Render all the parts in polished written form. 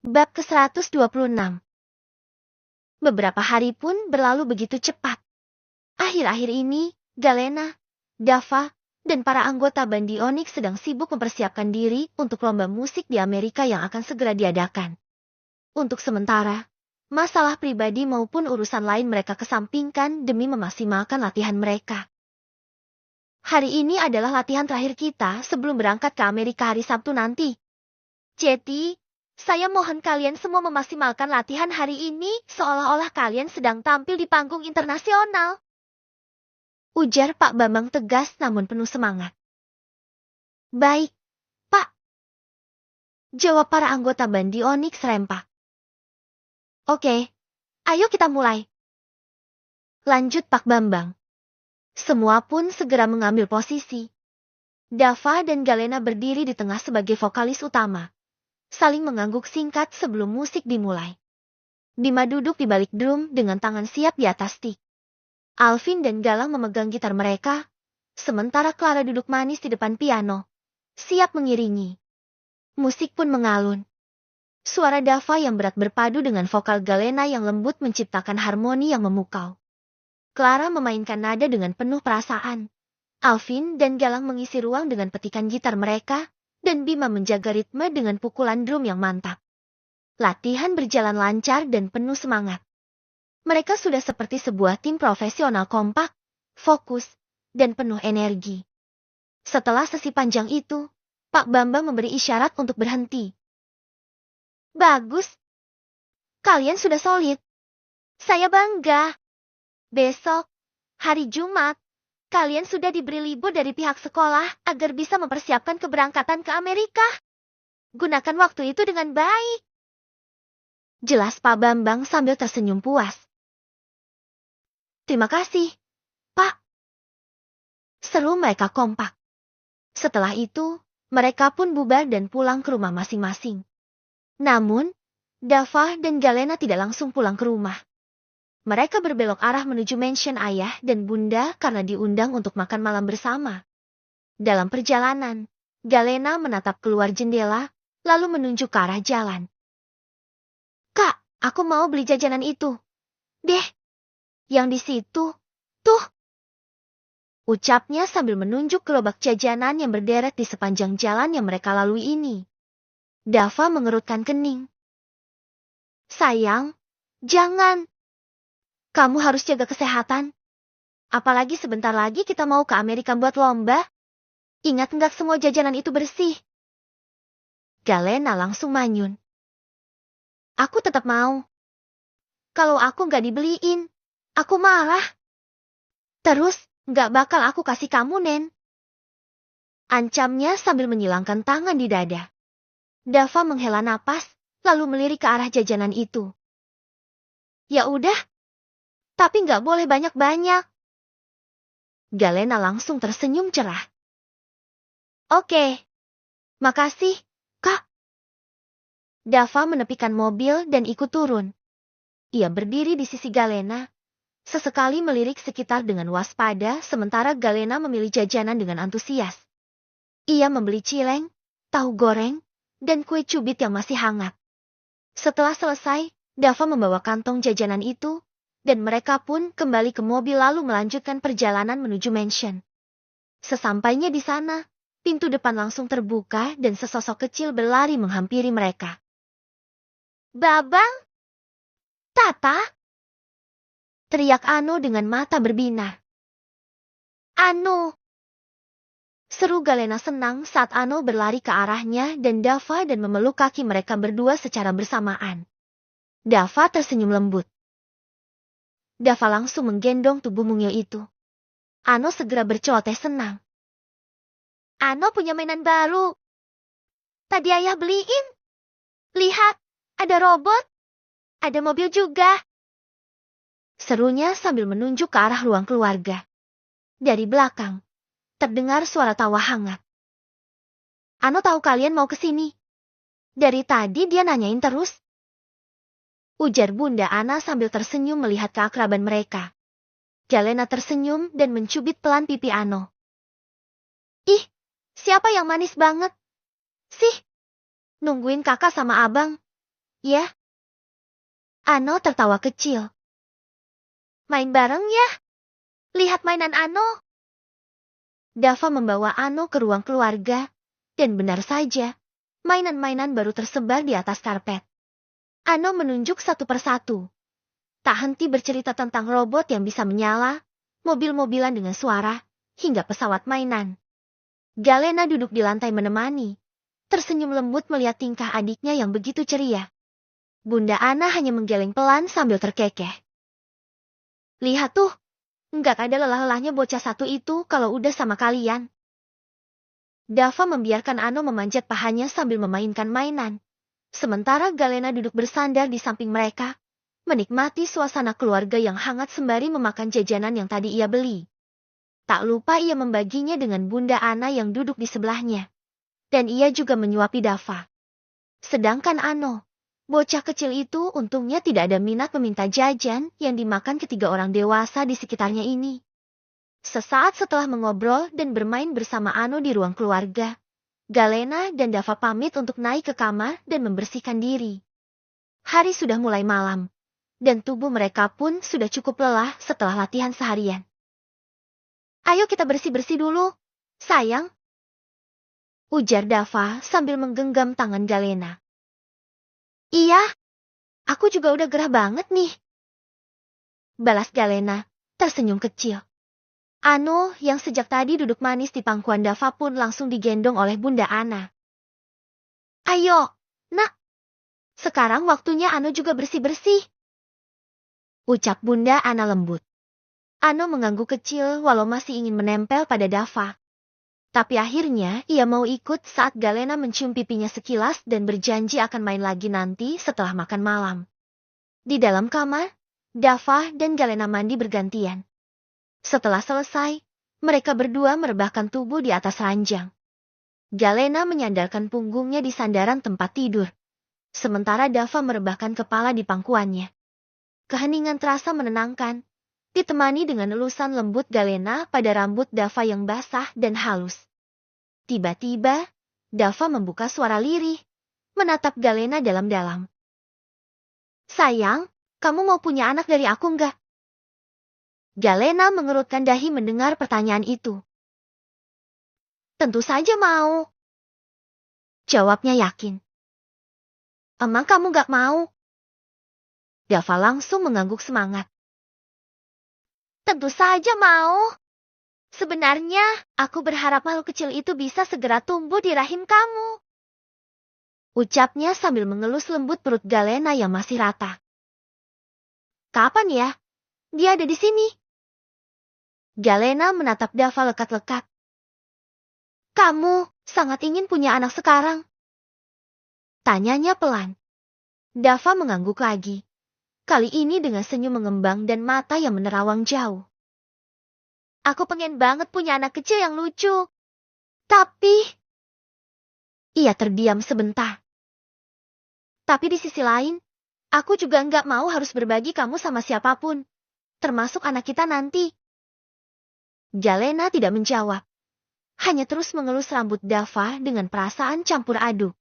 Bab ke-126. Beberapa hari pun berlalu begitu cepat. Akhir-akhir ini, Galena, Dava, dan para anggota bandi Onyx sedang sibuk mempersiapkan diri untuk lomba musik di Amerika yang akan segera diadakan. Untuk sementara, masalah pribadi maupun urusan lain mereka kesampingkan demi memaksimalkan latihan mereka. Hari ini adalah latihan terakhir kita sebelum berangkat ke Amerika hari Sabtu nanti. Jadi, saya mohon kalian semua memaksimalkan latihan hari ini seolah-olah kalian sedang tampil di panggung internasional. Ujar Pak Bambang tegas namun penuh semangat. Baik, Pak. Jawab para anggota bandi Onyx serempak. Oke, ayo kita mulai. Lanjut Pak Bambang. Semua pun segera mengambil posisi. Dava dan Galena berdiri di tengah sebagai vokalis utama, saling mengangguk singkat sebelum musik dimulai. Bima duduk di balik drum dengan tangan siap di atas stick. Alvin dan Galang memegang gitar mereka, sementara Clara duduk manis di depan piano, siap mengiringi. Musik pun mengalun. Suara Dava yang berat berpadu dengan vokal Galena yang lembut menciptakan harmoni yang memukau. Clara memainkan nada dengan penuh perasaan. Alvin dan Galang mengisi ruang dengan petikan gitar mereka, dan Bima menjaga ritme dengan pukulan drum yang mantap. Latihan berjalan lancar dan penuh semangat. Mereka sudah seperti sebuah tim profesional kompak, fokus, dan penuh energi. Setelah sesi panjang itu, Pak Bambang memberi isyarat untuk berhenti. Bagus. Kalian sudah solid. Saya bangga. Besok, hari Jumat, kalian sudah diberi libur dari pihak sekolah agar bisa mempersiapkan keberangkatan ke Amerika. Gunakan waktu itu dengan baik. Jelas Pak Bambang sambil tersenyum puas. Terima kasih, Pak. Seru mereka kompak. Setelah itu, mereka pun bubar dan pulang ke rumah masing-masing. Namun, Dava dan Galena tidak langsung pulang ke rumah. Mereka berbelok arah menuju mansion ayah dan bunda karena diundang untuk makan malam bersama. Dalam perjalanan, Galena menatap keluar jendela, lalu menunjuk ke arah jalan. Kak, aku mau beli jajanan itu. Deh, yang di situ, tuh. Ucapnya sambil menunjuk gerobak jajanan yang berderet di sepanjang jalan yang mereka lalui ini. Dava mengerutkan kening. Sayang, jangan. Kamu harus jaga kesehatan. Apalagi sebentar lagi kita mau ke Amerika buat lomba. Ingat nggak semua jajanan itu bersih? Galena langsung manyun. Aku tetap mau. Kalau aku nggak dibeliin, aku marah. Terus, nggak bakal aku kasih kamu, Nen. Ancamnya sambil menyilangkan tangan di dada. Dava menghela napas, lalu melirik ke arah jajanan itu. Ya udah. Tapi nggak boleh banyak-banyak. Galena langsung tersenyum cerah. Oke. Makasih, Kak. Dava menepikan mobil dan ikut turun. Ia berdiri di sisi Galena, sesekali melirik sekitar dengan waspada sementara Galena memilih jajanan dengan antusias. Ia membeli cileng, tahu goreng, dan kue cubit yang masih hangat. Setelah selesai, Dava membawa kantong jajanan itu, dan mereka pun kembali ke mobil lalu melanjutkan perjalanan menuju mansion. Sesampainya di sana, pintu depan langsung terbuka dan sesosok kecil berlari menghampiri mereka. Babang? Tata? Teriak Ano dengan mata berbinar. Ano! Seru Galena senang saat Ano berlari ke arahnya dan Dava dan memeluk kaki mereka berdua secara bersamaan. Dava tersenyum lembut. Dava langsung menggendong tubuh mungil itu. Ano segera berceloteh senang. Ano punya mainan baru. Tadi ayah beliin. Lihat, ada robot. Ada mobil juga. Serunya sambil menunjuk ke arah ruang keluarga. Dari belakang, terdengar suara tawa hangat. Ano tahu kalian mau ke sini. Dari tadi dia nanyain terus. Ujar Bunda Ana sambil tersenyum melihat keakraban mereka. Galena tersenyum dan mencubit pelan pipi Ano. Ih, siapa yang manis banget? Sih, nungguin kakak sama abang. Ya, Ano tertawa kecil. Main bareng ya? Lihat mainan Ano. Dava membawa Ano ke ruang keluarga, dan benar saja, mainan-mainan baru tersebar di atas karpet. Ano menunjuk satu persatu. Tak henti bercerita tentang robot yang bisa menyala, mobil-mobilan dengan suara, hingga pesawat mainan. Galena duduk di lantai menemani, tersenyum lembut melihat tingkah adiknya yang begitu ceria. Bunda Ana hanya menggeleng pelan sambil terkekeh. Lihat tuh, nggak ada lelah-lelahnya bocah satu itu kalau udah sama kalian. Dava membiarkan Ano memanjat pahanya sambil memainkan mainan. Sementara Galena duduk bersandar di samping mereka, menikmati suasana keluarga yang hangat sembari memakan jajanan yang tadi ia beli. Tak lupa ia membaginya dengan Bunda Ana yang duduk di sebelahnya. Dan ia juga menyuapi Dava. Sedangkan Ano, bocah kecil itu untungnya tidak ada minat meminta jajan yang dimakan ketiga orang dewasa di sekitarnya ini. Sesaat setelah mengobrol dan bermain bersama Ano di ruang keluarga, Galena dan Dava pamit untuk naik ke kamar dan membersihkan diri. Hari sudah mulai malam, dan tubuh mereka pun sudah cukup lelah setelah latihan seharian. Ayo kita bersih-bersih dulu, sayang. Ujar Dava sambil menggenggam tangan Galena. Iya, aku juga udah gerah banget nih. Balas Galena, tersenyum kecil. Ano yang sejak tadi duduk manis di pangkuan Dava pun langsung digendong oleh Bunda Ana. Ayo, nak. Sekarang waktunya Ano juga bersih-bersih. Ucap Bunda Ana lembut. Ano mengangguk kecil walau masih ingin menempel pada Dava. Tapi akhirnya ia mau ikut saat Galena mencium pipinya sekilas dan berjanji akan main lagi nanti setelah makan malam. Di dalam kamar, Dava dan Galena mandi bergantian. Setelah selesai, mereka berdua merebahkan tubuh di atas ranjang. Galena menyandarkan punggungnya di sandaran tempat tidur, sementara Dava merebahkan kepala di pangkuannya. Keheningan terasa menenangkan, ditemani dengan elusan lembut Galena pada rambut Dava yang basah dan halus. Tiba-tiba, Dava membuka suara lirih, menatap Galena dalam-dalam. Sayang, kamu mau punya anak dari aku enggak? Galena mengerutkan dahi mendengar pertanyaan itu. Tentu saja mau. Jawabnya yakin. Emang kamu gak mau? Dava langsung mengangguk semangat. Tentu saja mau. Sebenarnya, aku berharap makhluk kecil itu bisa segera tumbuh di rahim kamu. Ucapnya sambil mengelus lembut perut Galena yang masih rata. Kapan ya? Dia ada di sini. Galena menatap Dava lekat-lekat. Kamu sangat ingin punya anak sekarang? Tanyanya pelan. Dava mengangguk lagi. Kali ini dengan senyum mengembang dan mata yang menerawang jauh. Aku pengen banget punya anak kecil yang lucu. Tapi... Ia terdiam sebentar. Tapi di sisi lain, aku juga nggak mau harus berbagi kamu sama siapapun. Termasuk anak kita nanti. Galena tidak menjawab. Hanya terus mengelus rambut Dava dengan perasaan campur aduk.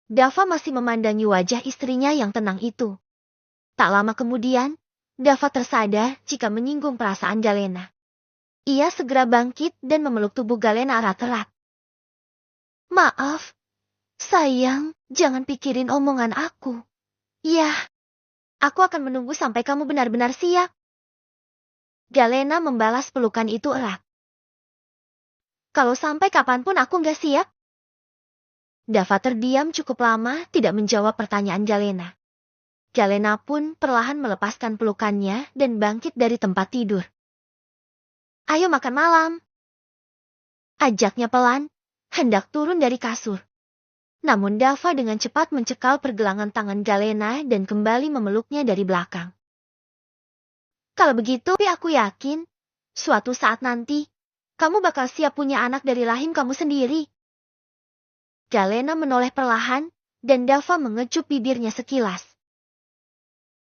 Dava masih memandangi wajah istrinya yang tenang itu. Tak lama kemudian, Dava tersadar jika menyinggung perasaan Galena. Ia segera bangkit dan memeluk tubuh Galena erat-erat. Maaf, sayang, jangan pikirin omongan aku. Ya, aku akan menunggu sampai kamu benar-benar siap. Galena membalas pelukan itu erat. Kalau sampai kapanpun aku nggak siap. Dava terdiam cukup lama tidak menjawab pertanyaan Galena. Galena pun perlahan melepaskan pelukannya dan bangkit dari tempat tidur. Ayo makan malam. Ajaknya pelan, hendak turun dari kasur. Namun Dava dengan cepat mencekal pergelangan tangan Galena dan kembali memeluknya dari belakang. Kalau begitu, aku yakin, suatu saat nanti, kamu bakal siap punya anak dari rahim kamu sendiri. Galena menoleh perlahan, dan Dava mengecup bibirnya sekilas.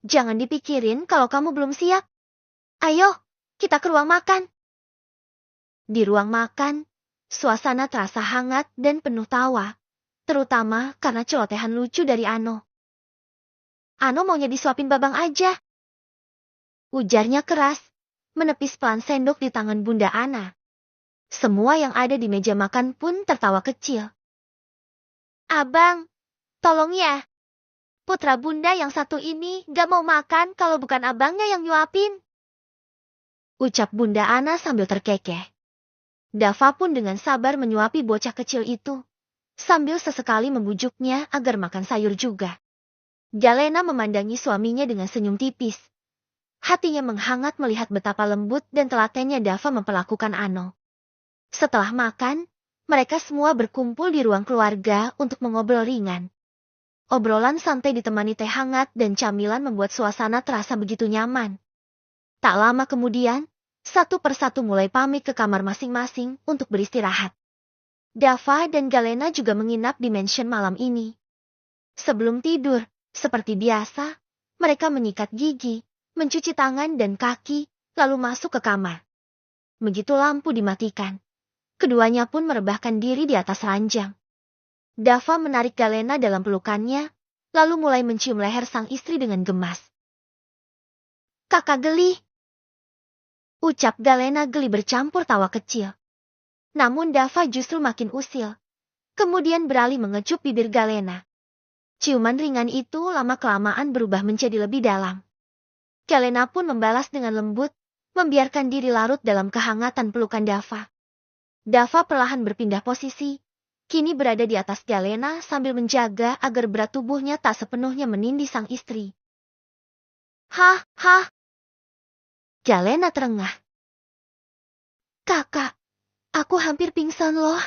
Jangan dipikirin kalau kamu belum siap. Ayo, kita ke ruang makan. Di ruang makan, suasana terasa hangat dan penuh tawa, terutama karena celotehan lucu dari Ano. Ano maunya disuapin Babang aja. Ujarnya keras, menepis pelan sendok di tangan Bunda Ana. Semua yang ada di meja makan pun tertawa kecil. Abang, tolong ya. Putra Bunda yang satu ini gak mau makan kalau bukan abangnya yang nyuapin. Ucap Bunda Ana sambil terkekeh. Dava pun dengan sabar menyuapi bocah kecil itu, sambil sesekali membujuknya agar makan sayur juga. Galena memandangi suaminya dengan senyum tipis. Hatinya menghangat melihat betapa lembut dan telatennya Dava memperlakukan Ano. Setelah makan, mereka semua berkumpul di ruang keluarga untuk mengobrol ringan. Obrolan santai ditemani teh hangat dan camilan membuat suasana terasa begitu nyaman. Tak lama kemudian, satu persatu mulai pamit ke kamar masing-masing untuk beristirahat. Dava dan Galena juga menginap di mansion malam ini. Sebelum tidur, seperti biasa, mereka menyikat gigi, mencuci tangan dan kaki, lalu masuk ke kamar. Begitu lampu dimatikan, keduanya pun merebahkan diri di atas ranjang. Dava menarik Galena dalam pelukannya, lalu mulai mencium leher sang istri dengan gemas. Kakak geli. Ucap Galena geli bercampur tawa kecil. Namun Dava justru makin usil. Kemudian beralih mengecup bibir Galena. Ciuman ringan itu lama-kelamaan berubah menjadi lebih dalam. Galena pun membalas dengan lembut, membiarkan diri larut dalam kehangatan pelukan Dava. Dava perlahan berpindah posisi, kini berada di atas Galena sambil menjaga agar berat tubuhnya tak sepenuhnya menindih sang istri. Hah, hah. Galena terengah. Kakak, aku hampir pingsan loh.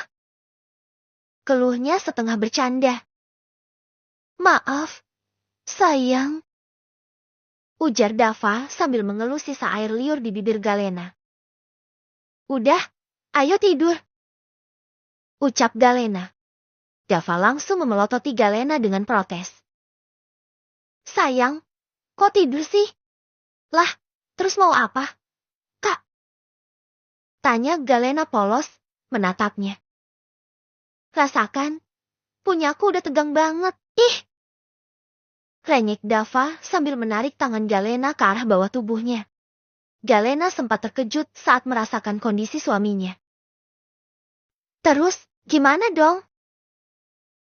Keluhnya setengah bercanda. Maaf, sayang. Ujar Dava sambil mengelus sisa air liur di bibir Galena. Udah, ayo tidur. Ucap Galena. Dava langsung memelototi Galena dengan protes. Sayang, kok tidur sih? Lah, terus mau apa? Kak? Tanya Galena polos, menatapnya. Rasakan, punyaku udah tegang banget, ih! Renyek Dava sambil menarik tangan Galena ke arah bawah tubuhnya. Galena sempat terkejut saat merasakan kondisi suaminya. Terus, gimana dong?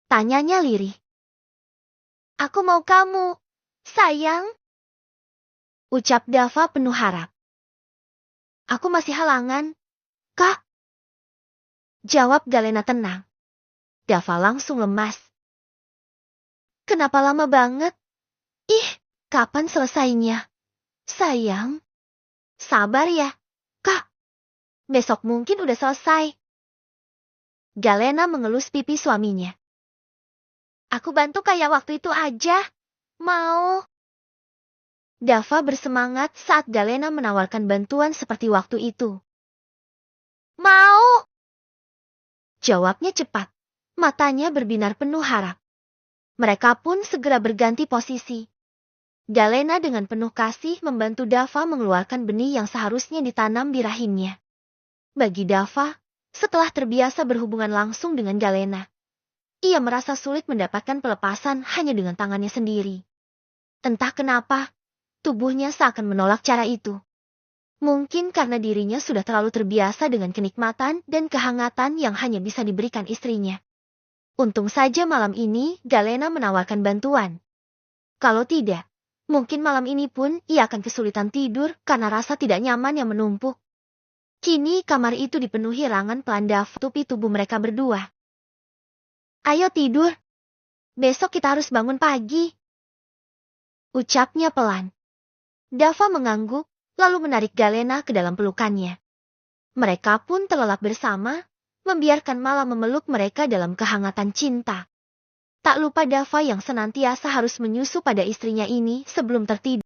Tanyanya lirih. Aku mau kamu, sayang. Ucap Dava penuh harap. Aku masih halangan, Kak. Jawab Galena tenang. Dava langsung lemas. Kenapa lama banget? Ih, kapan selesainya? Sayang. Sabar ya, Kak. Besok mungkin udah selesai. Galena mengelus pipi suaminya. Aku bantu kayak waktu itu aja. Mau? Dava bersemangat saat Galena menawarkan bantuan seperti waktu itu. Mau! Jawabnya cepat. Matanya berbinar penuh harap. Mereka pun segera berganti posisi. Galena dengan penuh kasih membantu Dava mengeluarkan benih yang seharusnya ditanam di rahimnya. Bagi Dava, setelah terbiasa berhubungan langsung dengan Galena, ia merasa sulit mendapatkan pelepasan hanya dengan tangannya sendiri. Entah kenapa, tubuhnya seakan menolak cara itu. Mungkin karena dirinya sudah terlalu terbiasa dengan kenikmatan dan kehangatan yang hanya bisa diberikan istrinya. Untung saja malam ini Galena menawarkan bantuan. Kalau tidak, mungkin malam ini pun ia akan kesulitan tidur karena rasa tidak nyaman yang menumpuk. Kini kamar itu dipenuhi rangan pelan Dava tutupi tubuh mereka berdua. Ayo tidur. Besok kita harus bangun pagi. Ucapnya pelan. Dava mengangguk, lalu menarik Galena ke dalam pelukannya. Mereka pun terlelap bersama, membiarkan malam memeluk mereka dalam kehangatan cinta. Tak lupa Dava yang senantiasa harus menyusu pada istrinya ini sebelum tertidur.